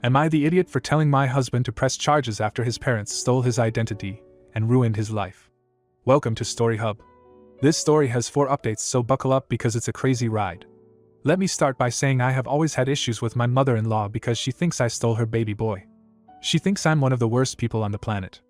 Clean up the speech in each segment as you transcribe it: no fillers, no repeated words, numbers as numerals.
Am I the idiot for telling my husband to press charges after his parents stole his identity and ruined his life? Welcome to Story Hub. This story has 4 updates, so buckle up because it's a crazy ride. Let me start by saying I have always had issues with my mother-in-law because she thinks I stole her baby boy. She thinks I'm one of the worst people on the planet.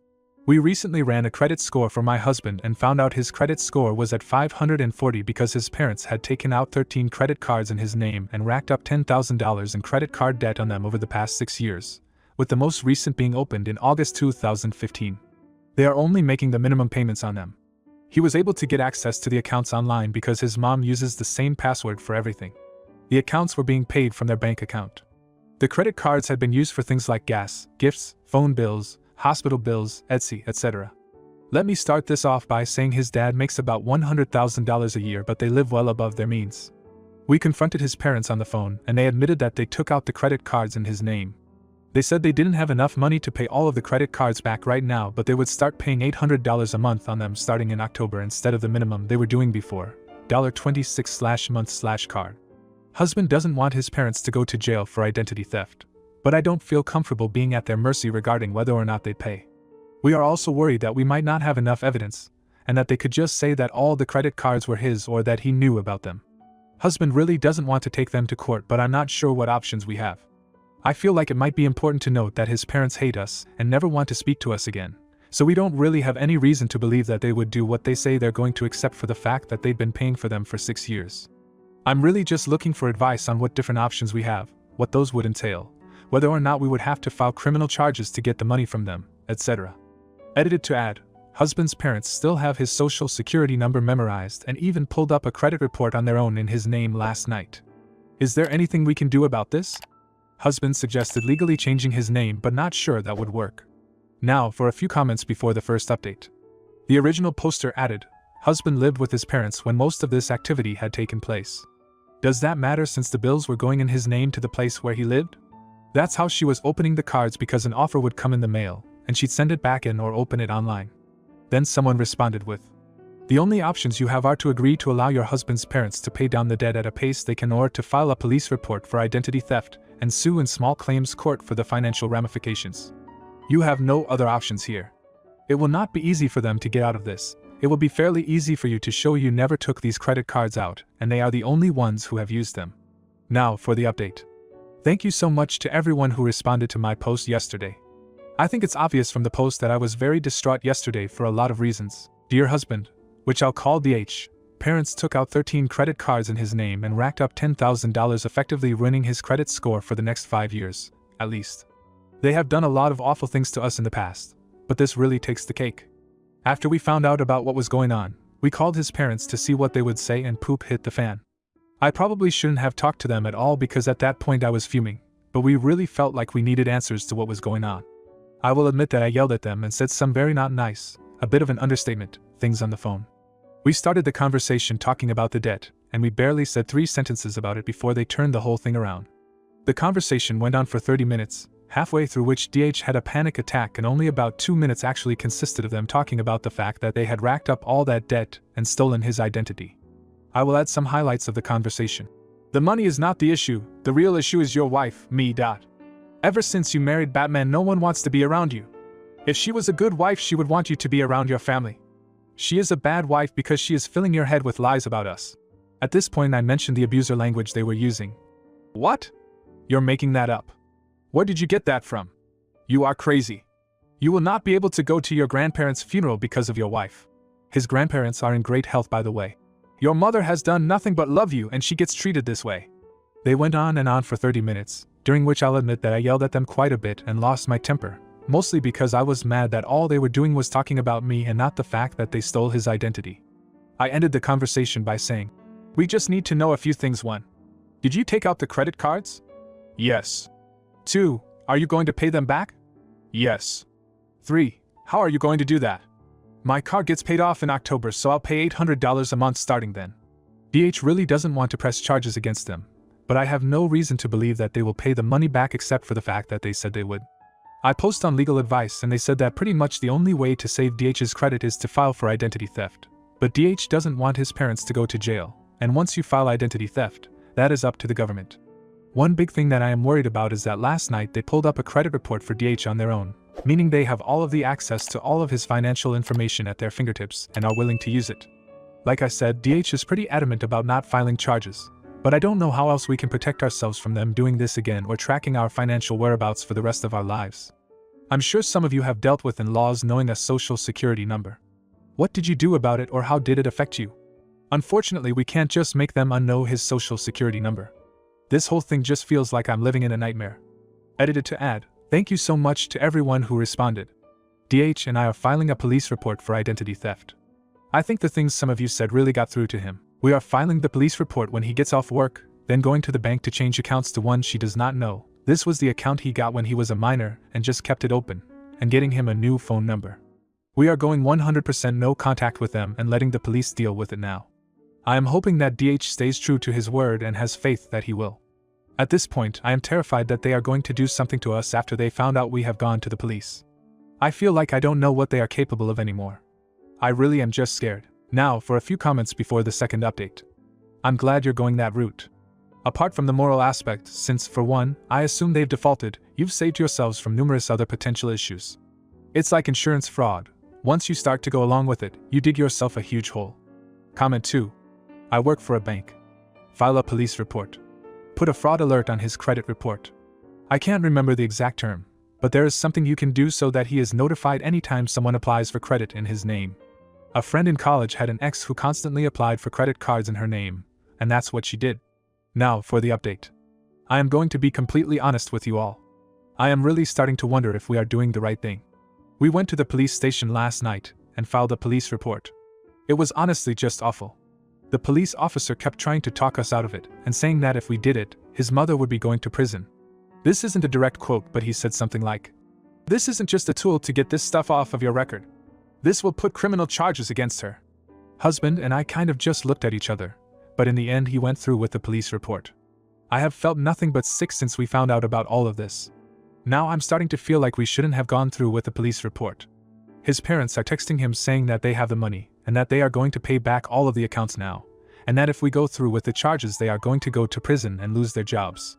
We recently ran a credit score for my husband and found out his credit score was at 540 because his parents had taken out 13 credit cards in his name and racked up $10,000 in credit card debt on them over the past 6 years, with the most recent being opened in August 2015. They are only making the minimum payments on them. He was able to get access to the accounts online because his mom uses the same password for everything. The accounts were being paid from their bank account. The credit cards had been used for things like gas, gifts, phone bills, hospital bills, etc. Let me start this off by saying his dad makes about $100,000 a year, but they live well above their means. We confronted his parents on the phone, and they admitted that they took out the credit cards in his name. They said they didn't have enough money to pay all of the credit cards back right now, but they would start paying $800 a month on them starting in October instead of the minimum they were doing before, $26/month/card. Husband doesn't want his parents to go to jail for identity theft, but I don't feel comfortable being at their mercy regarding whether or not they pay. We are also worried that we might not have enough evidence, and that they could just say that all the credit cards were his or that he knew about them. Husband really doesn't want to take them to court, but I'm not sure what options we have. I feel like it might be important to note that his parents hate us and never want to speak to us again, so we don't really have any reason to believe that they would do what they say they're going to, except for the fact that they've been paying for them for 6 years. I'm really just looking for advice on what different options we have, what those would entail, whether or not we would have to file criminal charges to get the money from them, etc. Edited to add, husband's parents still have his social security number memorized and even pulled up a credit report on their own in his name last night. Is there anything we can do about this? Husband suggested legally changing his name, but not sure that would work. Now for a few comments before the first update. The original poster added, husband lived with his parents when most of this activity had taken place. Does that matter since the bills were going in his name to the place where he lived? That's how she was opening the cards, because an offer would come in the mail, and she'd send it back in or open it online. Then someone responded with, the only options you have are to agree to allow your husband's parents to pay down the debt at a pace they can, or to file a police report for identity theft and sue in small claims court for the financial ramifications. You have no other options here. It will not be easy for them to get out of this. It will be fairly easy for you to show you never took these credit cards out, and they are the only ones who have used them. Now for the update. Thank you so much to everyone who responded to my post yesterday. I think it's obvious from the post that I was very distraught yesterday for a lot of reasons. Dear husband, which I'll call DH, parents took out 13 credit cards in his name and racked up $10,000, effectively ruining his credit score for the next 5 years, at least. They have done a lot of awful things to us in the past, but this really takes the cake. After we found out about what was going on, we called his parents to see what they would say, and poop hit the fan. I probably shouldn't have talked to them at all because at that point I was fuming, but we really felt like we needed answers to what was going on. I will admit that I yelled at them and said some very not nice, a bit of an understatement, things on the phone. We started the conversation talking about the debt, and we barely said 3 sentences about it before they turned the whole thing around. The conversation went on for 30 minutes, halfway through which DH had a panic attack, and only about 2 minutes actually consisted of them talking about the fact that they had racked up all that debt and stolen his identity. I will add some highlights of the conversation. The money is not the issue, the real issue is your wife, me. Ever since you married Batman, no one wants to be around you. If she was a good wife, she would want you to be around your family. She is a bad wife because she is filling your head with lies about us. At this point I mentioned the abuser language they were using. What? You're making that up. Where did you get that from? You are crazy. You will not be able to go to your grandparents' funeral because of your wife. His grandparents are in great health, by the way. Your mother has done nothing but love you, and she gets treated this way. They went on and on for 30 minutes, during which I'll admit that I yelled at them quite a bit and lost my temper, mostly because I was mad that all they were doing was talking about me and not the fact that they stole his identity. I ended the conversation by saying, we just need to know a few things. 1. Did you take out the credit cards? Yes. 2. Are you going to pay them back? Yes. 3. How are you going to do that? My car gets paid off in October, so I'll pay $800 a month starting then. DH really doesn't want to press charges against them, but I have no reason to believe that they will pay the money back except for the fact that they said they would. I post on legal advice and they said that pretty much the only way to save DH's credit is to file for identity theft. But DH doesn't want his parents to go to jail, and once you file identity theft, that is up to the government. One big thing that I am worried about is that last night they pulled up a credit report for DH on their own, meaning they have all of the access to all of his financial information at their fingertips and are willing to use it. Like I said, DH is pretty adamant about not filing charges, but I don't know how else we can protect ourselves from them doing this again or tracking our financial whereabouts for the rest of our lives. I'm sure some of you have dealt with in-laws knowing a social security number. What did you do about it, or how did it affect you? Unfortunately, we can't just make them unknow his social security number. This whole thing just feels like I'm living in a nightmare. Edited to add, thank you so much to everyone who responded. DH and I are filing a police report for identity theft. I think the things some of you said really got through to him. We are filing the police report when he gets off work, then going to the bank to change accounts to one she does not know. This was the account he got when he was a minor and just kept it open, and getting him a new phone number. We are going 100% no contact with them and letting the police deal with it now. I am hoping that DH stays true to his word and has faith that he will. At this point, I am terrified that they are going to do something to us after they found out we have gone to the police. I feel like I don't know what they are capable of anymore. I really am just scared. Now, for a few comments before the second update. I'm glad you're going that route. Apart from the moral aspect, since, for one, I assume they've defaulted, you've saved yourselves from numerous other potential issues. It's like insurance fraud. Once you start to go along with it, you dig yourself a huge hole. Comment 2. I work for a bank. File a police report. Put a fraud alert on his credit report. I can't remember the exact term, but there is something you can do so that he is notified anytime someone applies for credit in his name. A friend in college had an ex who constantly applied for credit cards in her name, and that's what she did. Now for the update. I am going to be completely honest with you all. I am really starting to wonder if we are doing the right thing. We went to the police station last night and filed a police report. It was honestly just awful. The police officer kept trying to talk us out of it and saying that if we did it, his mother would be going to prison. This isn't a direct quote, but he said something like, "This isn't just a tool to get this stuff off of your record. This will put criminal charges against her." Husband and I kind of just looked at each other, but in the end he went through with the police report. I have felt nothing but sick since we found out about all of this. Now I'm starting to feel like we shouldn't have gone through with the police report. His parents are texting him saying that they have the money, and that they are going to pay back all of the accounts now, and that if we go through with the charges they are going to go to prison and lose their jobs.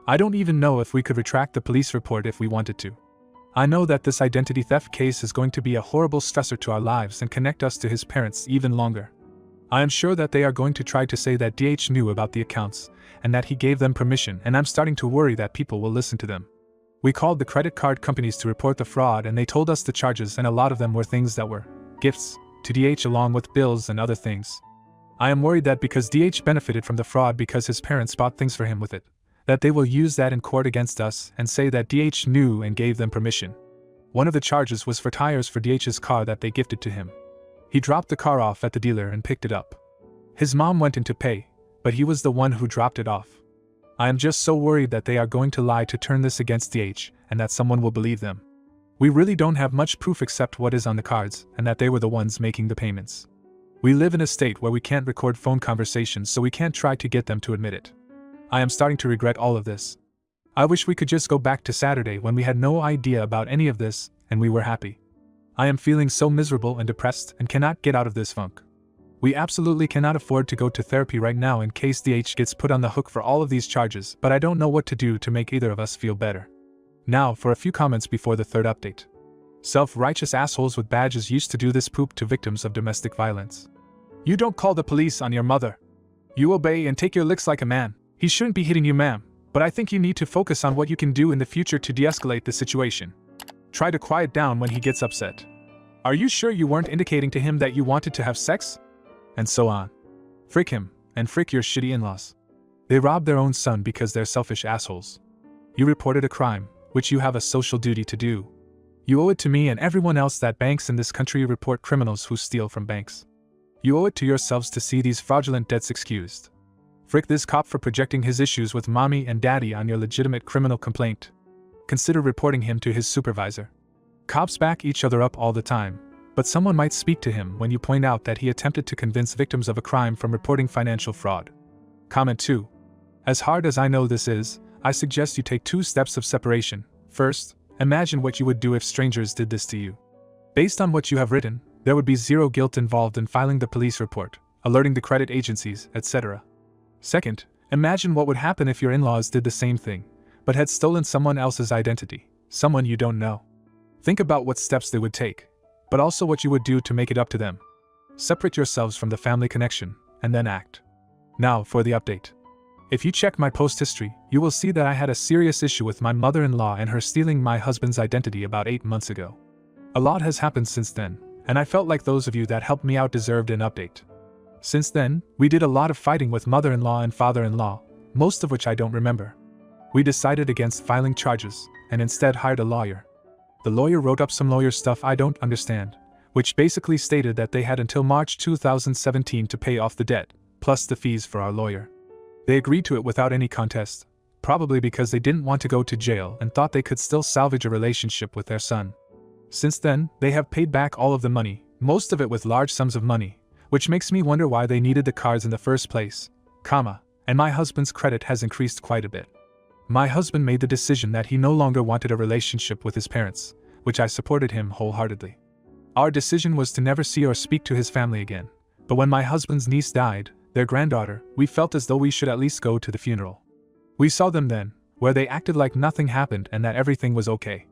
I don't even know if we could retract the police report if we wanted to. I know that this identity theft case is going to be a horrible stressor to our lives and connect us to his parents even longer. I am sure that they are going to try to say that DH knew about the accounts, and that he gave them permission, and I'm starting to worry that people will listen to them. We called the credit card companies to report the fraud, and they told us the charges, and a lot of them were things that were gifts to DH along with bills and other things. I am worried that because DH benefited from the fraud because his parents bought things for him with it, that they will use that in court against us and say that DH knew and gave them permission. One of the charges was for tires for DH's car that they gifted to him. He dropped the car off at the dealer and picked it up. His mom went in to pay, but he was the one who dropped it off. I am just so worried that they are going to lie to turn this against DH, and that someone will believe them. We really don't have much proof except what is on the cards, and that they were the ones making the payments. We live in a state where we can't record phone conversations, so we can't try to get them to admit it. I am starting to regret all of this. I wish we could just go back to Saturday when we had no idea about any of this, and we were happy. I am feeling so miserable and depressed and cannot get out of this funk. We absolutely cannot afford to go to therapy right now in case DH gets put on the hook for all of these charges, but I don't know what to do to make either of us feel better. Now for a few comments before the third update. Self-righteous assholes with badges used to do this poop to victims of domestic violence. You don't call the police on your mother. You obey and take your licks like a man. He shouldn't be hitting you, ma'am, but I think you need to focus on what you can do in the future to de-escalate the situation. Try to quiet down when he gets upset. Are you sure you weren't indicating to him that you wanted to have sex? And so on. Frick him, and frick your shitty in-laws. They robbed their own son because they're selfish assholes. You reported a crime, which you have a social duty to do. You owe it to me and everyone else that banks in this country report criminals who steal from banks. You owe it to yourselves to see these fraudulent debts excused. Frick this cop for projecting his issues with mommy and daddy on your legitimate criminal complaint. Consider reporting him to his supervisor. Cops back each other up all the time, but someone might speak to him when you point out that he attempted to convince victims of a crime from reporting financial fraud. Comment 2. As hard as I know this is, I suggest you take 2 steps of separation. First, imagine what you would do if strangers did this to you. Based on what you have written, there would be zero guilt involved in filing the police report, alerting the credit agencies, etc. Second, Imagine what would happen if your in-laws did the same thing, but had stolen someone else's identity, someone you don't know. Think about what steps they would take, but also what you would do to make it up to them. Separate yourselves from the family connection, and then act. Now for the update. If you check my post history, you will see that I had a serious issue with my mother-in-law and her stealing my husband's identity about 8 months ago. A lot has happened since then, and I felt like those of you that helped me out deserved an update. Since then, we did a lot of fighting with mother-in-law and father-in-law, most of which I don't remember. We decided against filing charges, and instead hired a lawyer. The lawyer wrote up some lawyer stuff I don't understand, which basically stated that they had until March 2017 to pay off the debt, plus the fees for our lawyer. They agreed to it without any contest, probably because they didn't want to go to jail and thought they could still salvage a relationship with their son. Since then, they have paid back all of the money, most of it with large sums of money, which makes me wonder why they needed the cards in the first place, and my husband's credit has increased quite a bit. My husband made the decision that he no longer wanted a relationship with his parents, which I supported him wholeheartedly. Our decision was to never see or speak to his family again, but when my husband's niece died, their granddaughter, we felt as though we should at least go to the funeral. We saw them then, where they acted like nothing happened and that everything was okay.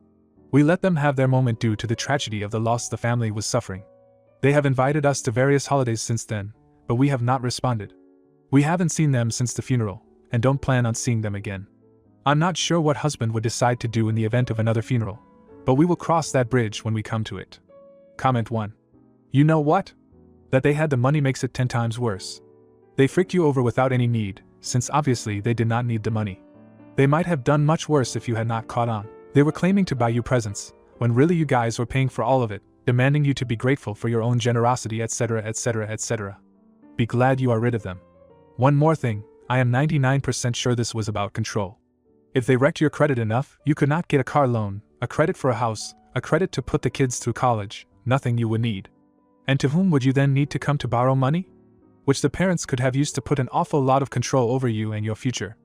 We let them have their moment due to the tragedy of the loss the family was suffering. They have invited us to various holidays since then, but we have not responded. We haven't seen them since the funeral, and don't plan on seeing them again. I'm not sure what husband would decide to do in the event of another funeral, but we will cross that bridge when we come to it. Comment 1. You know what? That they had the money makes it 10 times worse. They fricked you over without any need, since obviously they did not need the money. They might have done much worse if you had not caught on. They were claiming to buy you presents, when really you guys were paying for all of it, demanding you to be grateful for your own generosity, etc., etc., etc. Be glad you are rid of them. One more thing, I am 99% sure this was about control. If they wrecked your credit enough, you could not get a car loan, a credit for a house, a credit to put the kids through college, nothing you would need. And to whom would you then need to come to borrow money? Which the parents could have used to put an awful lot of control over you and your future.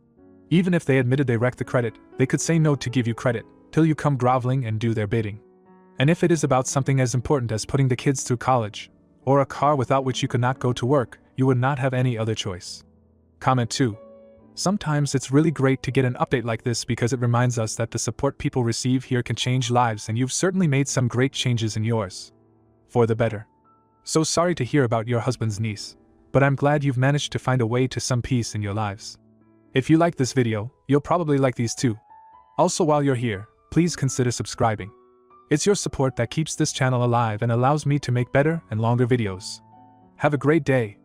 Even if they admitted they wrecked the credit, they could say no to give you credit, till you come groveling and do their bidding. And if it is about something as important as putting the kids through college, or a car without which you could not go to work, you would not have any other choice. Comment 2. Sometimes it's really great to get an update like this because it reminds us that the support people receive here can change lives, and you've certainly made some great changes in yours. For the better. So sorry to hear about your husband's niece, but I'm glad you've managed to find a way to some peace in your lives. If you like this video, you'll probably like these too. Also, while you're here, please consider subscribing. It's your support that keeps this channel alive and allows me to make better and longer videos. Have a great day.